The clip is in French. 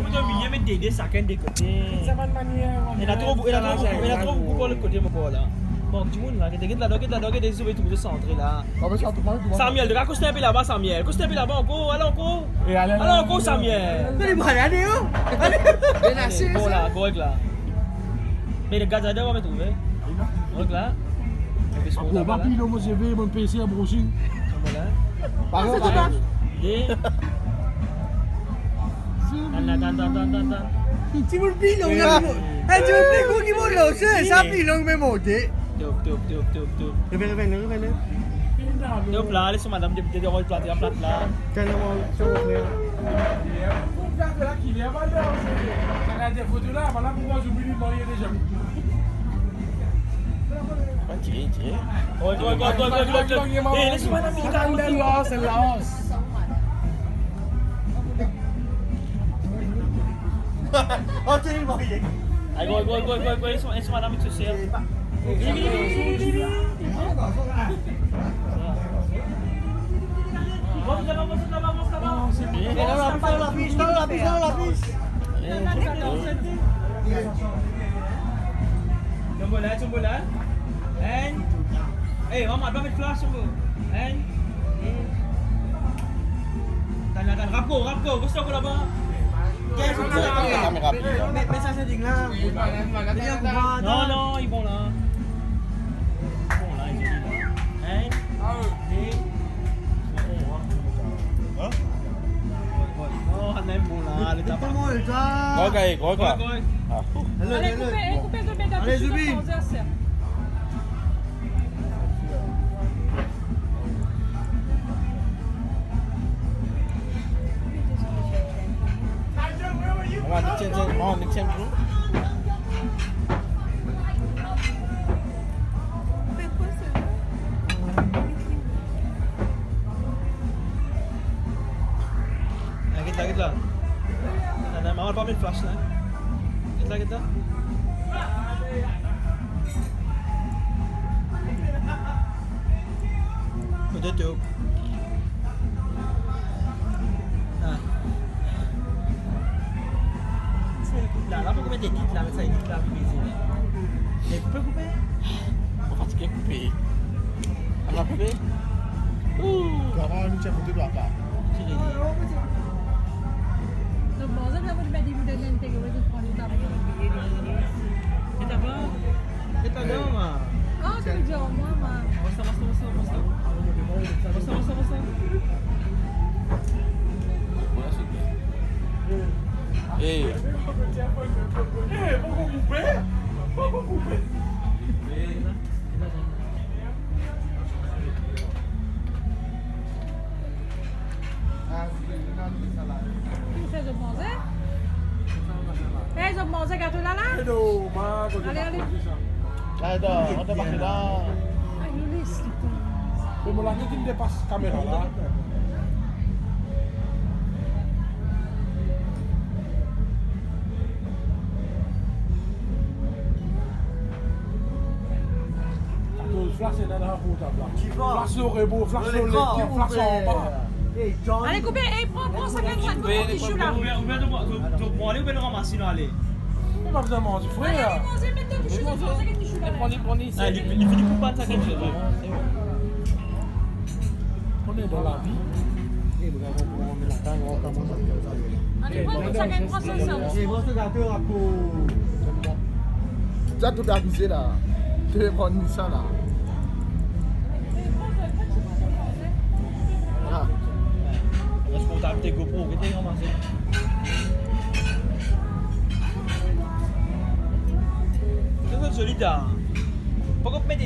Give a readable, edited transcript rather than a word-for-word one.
Dia betul milieu mais des chacun des côtés. Ça va de manière. Il a trop beaucoup pour le côté mon là. Bon, du monde là, qui des sauver tout de centré là. Samuel, de accoster un peu là-bas Samuel. Accoster un peu là-bas encore, allez encore. Allez encore Samuel. Allez, allez, allez. Bon là, correct là. Mais le gars d'adore va me trouver. Donc là. Bon, bah, puis, moi, j'ai vu mon PC à brosser. Voilà. Par contre, Tu veux le pilon, là? Tu veux le pilon qui monte là, c'est ça, pilon, mais monté. Tup. Revenez. Tup là, laisse madame de rôle plate là. Carrément, sur le frère. là qu'il est à Valder. Quand il y a des photos là, voilà pourquoi j'oublie de marier déjà. Tirer. Oh, laisse madame C'est la hausse. Oh, tu es marié. Allez, go, laisse madame te sert. C'est bien. Dans la piste. Jumbolan. And hey, mama, bakit flash mo? And Tan, Rapko, gusto ko na ba? Yes, mais ça c'est digne là. Non, ils vont là. Ils sont là. And Oh, han nem bon là, le tabac. Comment est ça? Allez, coupez de méga. Allez, Zubi. On the 10 group. Git lah. Nah, mawar pa may flash na. Git lah. Udah tuh. Là, là, pourquoi mettre des titres là, mais ça, des titres là, plus baiser là. Mais coupé. On va fatiguer couper. On va couper. Comment une chef de droite là? Donc bon, ça vous mettre des vidéos d'intégrer de prendre ta Et t'as bien, ma. Ah, c'est le job, moi, ma. Masa. Voilà, c'est bien. Hey. Pourquoi couper? Qui fait de manger? Ils ont mangé gâteau là là? Allez. Là, on est parti là. Ah, il laisse. Mais mon lagi qui me dépasse la caméra là. Flash est dans la route là. Flash au rebot, flash au l'équipe, flash en bas. Allez, coupez, prends ça comme ça, petit chou là. Allez, le ramasser là, allez. On va besoin de manger, Allez, frère. mangez, mettez du chou, mangez du chou là. Prenez ici. Ah, il finit pour pas ça quelque chose. On est dans la vie. Allez, prends ça comme prends ça. Et moi, ce gâteau à pour. Tu as tout abusé là. Tu veux prendre ça là. Ah. Responsabilité GoPro, que t'es ramassé. C'est solide. Pourquoi mettre